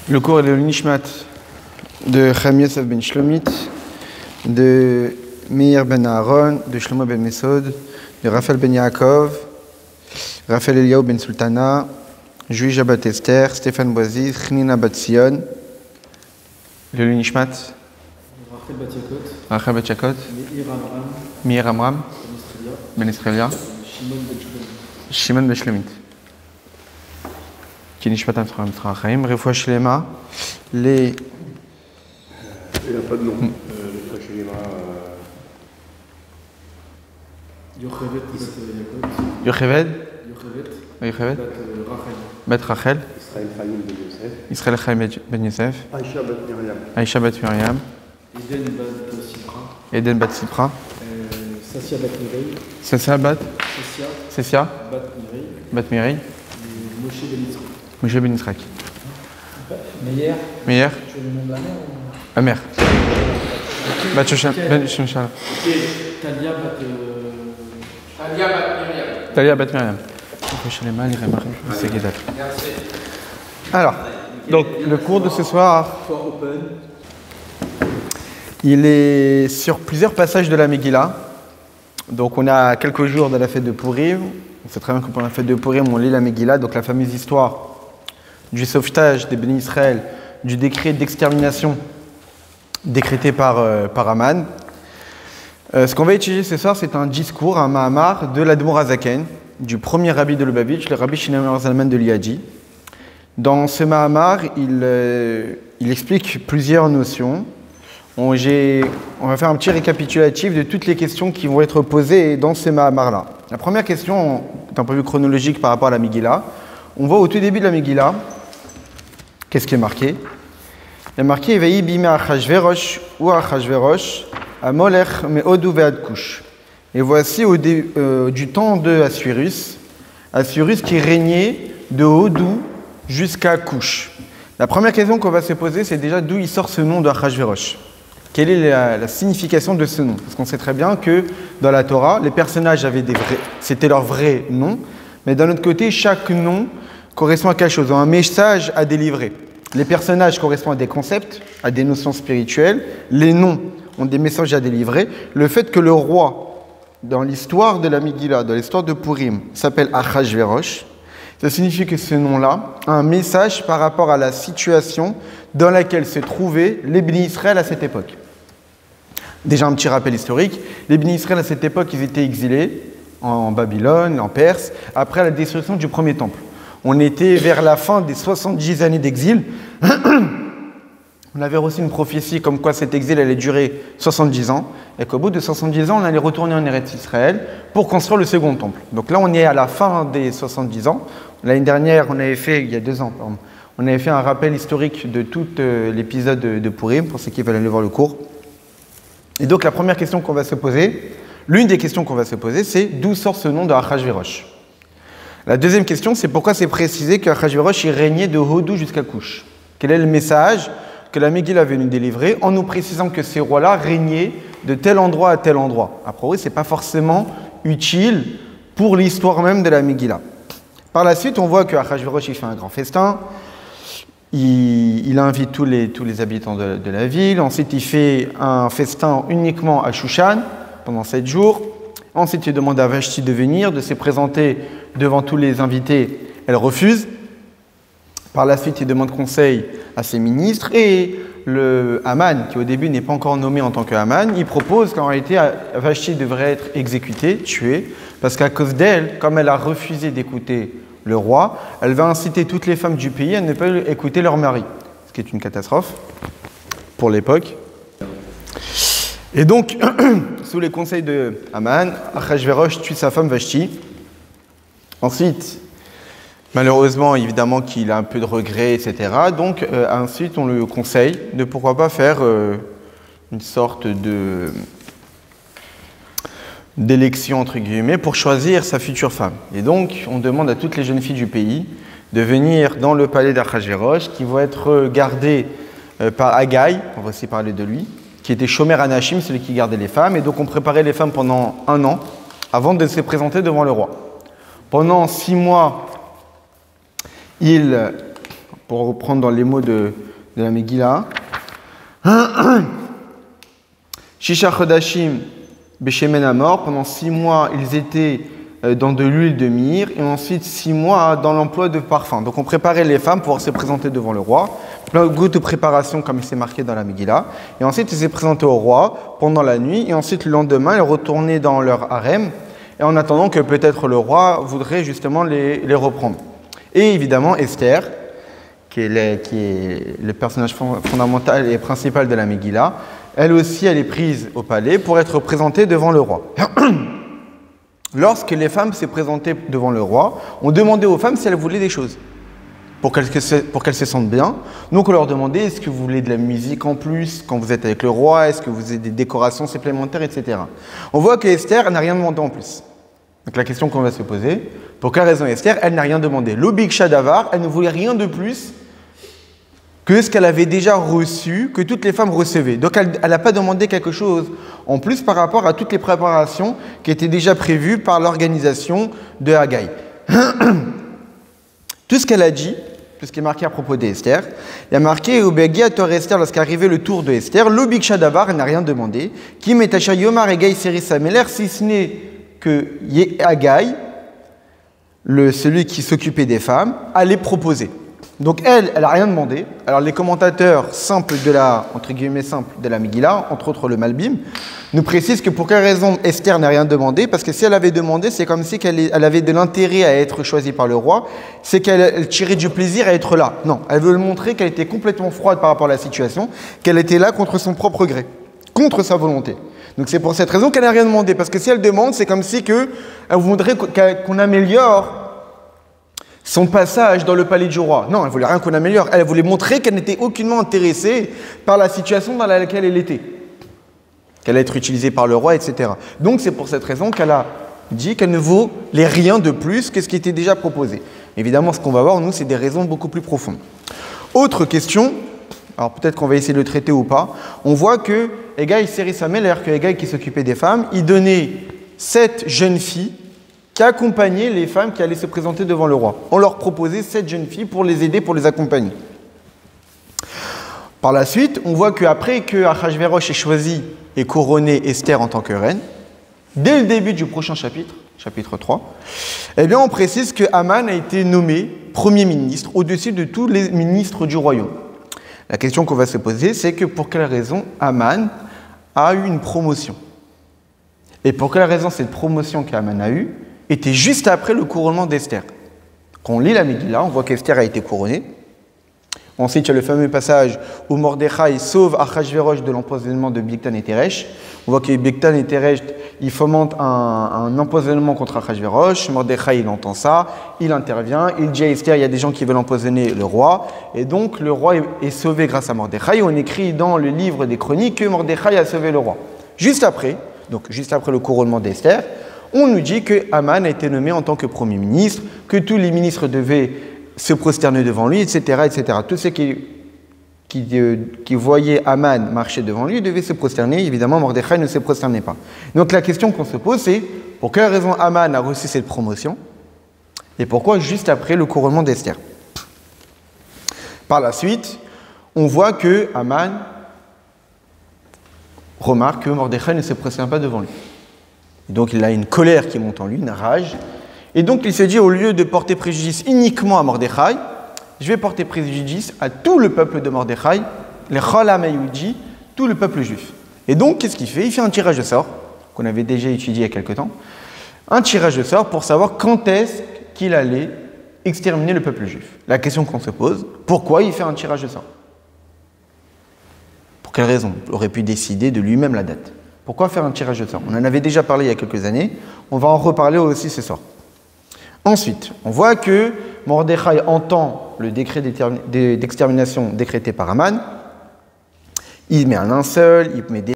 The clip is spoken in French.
Le cours est le Nishmat de Chaim Yosef ben Shlomit, de Meir ben Aaron, de Shlomo ben Mesod, de Raphaël ben Yaakov, Raphaël Eliaou ben Sultana, Juija bat Esther, Stéphane Boaziz, Chnina bat Sion. Le Nishmat Rachel bat Yakot, Meir Amram, Ben Estrelia, Shimon ben Shlomit. Qui Nishmatam Chaim, Refoua Shlema, les. Il n'y a pas de nom. Refoua Shlema. Yocheved. Bet Rachel. Israël Chaim ben Yosef. Aïcha bat Miriam. Eden bat Sipra. Sassia bat Mireille. Moshe ben Yitzhak. Meir. Tu veux le nom de la mère ou... Mère. Bat Shoshan. Ben Shoshan. Talia bat Miriam. Alors, donc le cours de ce soir, il est sur plusieurs passages de la Megillah. Donc on a quelques jours de la fête de Purim. On sait très bien que pendant la fête de Purim, on lit la Megillah, donc la fameuse histoire du sauvetage des bénis Israël, du décret d'extermination décrété par Aman. Ce qu'on va étudier ce soir, c'est un discours, un Mahamar de l'Admor HaZaken, du premier rabbi de Lubavitch, le rabbi Shlomo Zalman de Liadi. Dans ce Mahamar, il explique plusieurs notions. On va faire un petit récapitulatif de toutes les questions qui vont être posées dans ce Mahamar-là. La première question, d'un point de vue chronologique par rapport à la Megillah, on voit au tout début de la Megillah, qu'est-ce qui est marqué? Il est marqué « Vehi bime Achashverosh ou Achashverosh, amolech me'odu ve'ad kush ». Et voici du temps de Assuérus qui régnait de Hodou jusqu'à Couche. La première question qu'on va se poser, c'est déjà d'où il sort ce nom de Achashverosh. Quelle est la signification de ce nom? Parce qu'on sait très bien que dans la Torah, les personnages avaient c'était leur vrai nom, mais d'un autre côté, chaque nom correspond à quelque chose, un message à délivrer. Les personnages correspondent à des concepts, à des notions spirituelles. Les noms ont des messages à délivrer. Le fait que le roi, dans l'histoire de la Megillah, dans l'histoire de Purim, s'appelle Achashverosh, ça signifie que ce nom-là a un message par rapport à la situation dans laquelle se trouvaient les bénis Israël à cette époque. Déjà un petit rappel historique, les bénis Israël à cette époque, ils étaient exilés en Babylone, en Perse, après la destruction du premier temple. On était vers la fin des 70 années d'exil. On avait reçu une prophétie comme quoi cet exil allait durer 70 ans, et qu'au bout de 70 ans, on allait retourner en Eretz Israël pour construire le second temple. Donc là, on est à la fin des 70 ans. L'année dernière, il y a 2 ans, on avait fait un rappel historique de tout l'épisode de Purim, pour ceux qui veulent aller voir le cours. Et donc la première question qu'on va se poser, l'une des questions qu'on va se poser, c'est d'où sort ce nom de Achashverosh. La deuxième question, c'est pourquoi c'est précisé qu'Achashverosh il régnait de Hodou jusqu'à Couche. Quel est le message que la Megillah avait nous délivrer en nous précisant que ces rois-là régnaient de tel endroit à tel endroit. A priori, ce n'est pas forcément utile pour l'histoire même de la Megillah. Par la suite, on voit que Achashverosh il fait un grand festin. Il invite tous les habitants de la ville. Ensuite, il fait un festin uniquement à Shushan pendant 7 jours. Ensuite, il demande à Vashti de venir, de se présenter devant tous les invités. Elle refuse. Par la suite, il demande conseil à ses ministres. Et le Haman, qui au début n'est pas encore nommé en tant que Haman, il propose qu'en réalité, Vashti devrait être exécutée, tuée, parce qu'à cause d'elle, comme elle a refusé d'écouter le roi, elle va inciter toutes les femmes du pays à ne pas écouter leur mari, ce qui est une catastrophe pour l'époque. Et donc, sous les conseils de Haman, Achashverosh tue sa femme Vashti. Ensuite, malheureusement, évidemment qu'il a un peu de regret, etc. Donc, ensuite, on le conseille de pourquoi pas faire une sorte d'élection, entre guillemets, pour choisir sa future femme. Et donc, on demande à toutes les jeunes filles du pays de venir dans le palais d'Achashverosh, qui va être gardé par Haggai, on va aussi parler de lui, qui était Shomer Anashim, celui qui gardait les femmes. Et donc, on préparait les femmes pendant 1 an avant de se présenter devant le roi. Pendant 6 mois, il pour reprendre dans les mots de la Megillah. Shisha Chodashim Beshemen Amor, pendant 6 mois, ils étaient dans de l'huile de myrrhe, et ensuite 6 mois dans l'emploi de parfums. Donc on préparait les femmes pour se présenter devant le roi, plein de préparation comme il s'est marqué dans la Megillah, et ensuite ils s'est présentés au roi pendant la nuit, et ensuite le lendemain ils retournaient dans leur harem, et en attendant que peut-être le roi voudrait justement les reprendre. Et évidemment Esther, qui est le personnage fondamental et principal de la Megillah, elle aussi elle est prise au palais pour être présentée devant le roi. Lorsque les femmes s'est présentées devant le roi, on demandait aux femmes si elles voulaient des choses pour qu'elles se sentent bien. Donc on leur demandait, est-ce que vous voulez de la musique en plus quand vous êtes avec le roi, est-ce que vous avez des décorations supplémentaires, etc. On voit que Esther n'a rien demandé en plus. Donc la question qu'on va se poser, pour quelle raison Esther, elle n'a rien demandé? L'obik shadavar, elle ne voulait rien de plus que ce qu'elle avait déjà reçu, que toutes les femmes recevaient. Donc elle n'a pas demandé quelque chose en plus par rapport à toutes les préparations qui étaient déjà prévues par l'organisation de Haggai. Tout ce qu'elle a dit, tout ce qui est marqué à propos d'Esther, il y a marqué au Begia Tor Esther, lorsqu'arrivait le tour de Esther, le Bik Shadavar, elle n'a rien demandé, qui metacha Yomar Haggai Seri Sameler, si ce n'est que Haggai, celui qui s'occupait des femmes, allait proposer. Donc elle n'a rien demandé. Alors les commentateurs simples entre guillemets simples de la Megillah, entre autres le Malbim, nous précisent que pour quelle raison Esther n'a rien demandé, parce que si elle avait demandé, c'est comme si elle avait de l'intérêt à être choisie par le roi, c'est qu'elle tirait du plaisir à être là. Non, elle veut montrer qu'elle était complètement froide par rapport à la situation, qu'elle était là contre son propre gré, contre sa volonté. Donc c'est pour cette raison qu'elle n'a rien demandé, parce que si elle demande, c'est comme si elle voudrait qu'on améliore son passage dans le palais du roi. Non, elle voulait rien qu'on améliore. Elle voulait montrer qu'elle n'était aucunement intéressée par la situation dans laquelle elle était. Qu'elle allait être utilisée par le roi, etc. Donc c'est pour cette raison qu'elle a dit qu'elle ne voulait rien de plus que ce qui était déjà proposé. Évidemment, ce qu'on va voir, nous, c'est des raisons beaucoup plus profondes. Autre question, alors peut-être qu'on va essayer de le traiter ou pas. On voit que Haggai Seri Sameler, que Haggai qui s'occupait des femmes, il donnait 7 jeunes filles qui accompagnaient les femmes qui allaient se présenter devant le roi. On leur proposait 7 jeunes filles pour les aider, pour les accompagner. Par la suite, on voit qu'après que Achashverosh ait choisi et couronné Esther en tant que reine, dès le début du prochain chapitre, chapitre 3, eh bien on précise que Haman a été nommé premier ministre au-dessus de tous les ministres du royaume. La question qu'on va se poser, c'est que pour quelle raison Haman a eu une promotion? Et pour quelle raison cette promotion qu'Haman a eue était juste après le couronnement d'Esther? Quand on lit la Megillah, on voit qu'Esther a été couronnée. Ensuite, il y a le fameux passage où Mordechai sauve Achashverosh de l'empoisonnement de Bigtan et Teresh. On voit que Bigtan et Teresh, ils fomentent un empoisonnement contre Achashverosh. Mordechai, il entend ça, il intervient, il dit à Esther, il y a des gens qui veulent empoisonner le roi. Et donc, le roi est sauvé grâce à Mordechai. On écrit dans le livre des Chroniques que Mordechai a sauvé le roi. Juste après le couronnement d'Esther, on nous dit que Haman a été nommé en tant que Premier ministre, que tous les ministres devaient se prosterner devant lui, etc. etc. Tous ceux qui voyaient Haman marcher devant lui devaient se prosterner. Évidemment, Mordechai ne se prosternait pas. Donc la question qu'on se pose, c'est pour quelle raison Haman a reçu cette promotion et pourquoi juste après le couronnement d'Esther? Par la suite, on voit que Haman remarque que Mordechai ne se prosterne pas devant lui. Et donc il a une colère qui monte en lui, une rage. Et donc il se dit, au lieu de porter préjudice uniquement à Mordechai, je vais porter préjudice à tout le peuple de Mordechai, les Cholam Yehudi, tout le peuple juif. Et donc qu'est-ce qu'il fait? Il fait un tirage de sort, qu'on avait déjà étudié il y a quelque temps, un tirage de sort pour savoir quand est-ce qu'il allait exterminer le peuple juif. La question qu'on se pose, pourquoi il fait un tirage de sort? Pour quelle raison? Il aurait pu décider de lui-même la date. Pourquoi faire un tirage de sort? On en avait déjà parlé il y a quelques années, on va en reparler aussi ce soir. Ensuite, on voit que Mordechai entend le décret d'extermination décrété par Haman, il met un linceul, il met des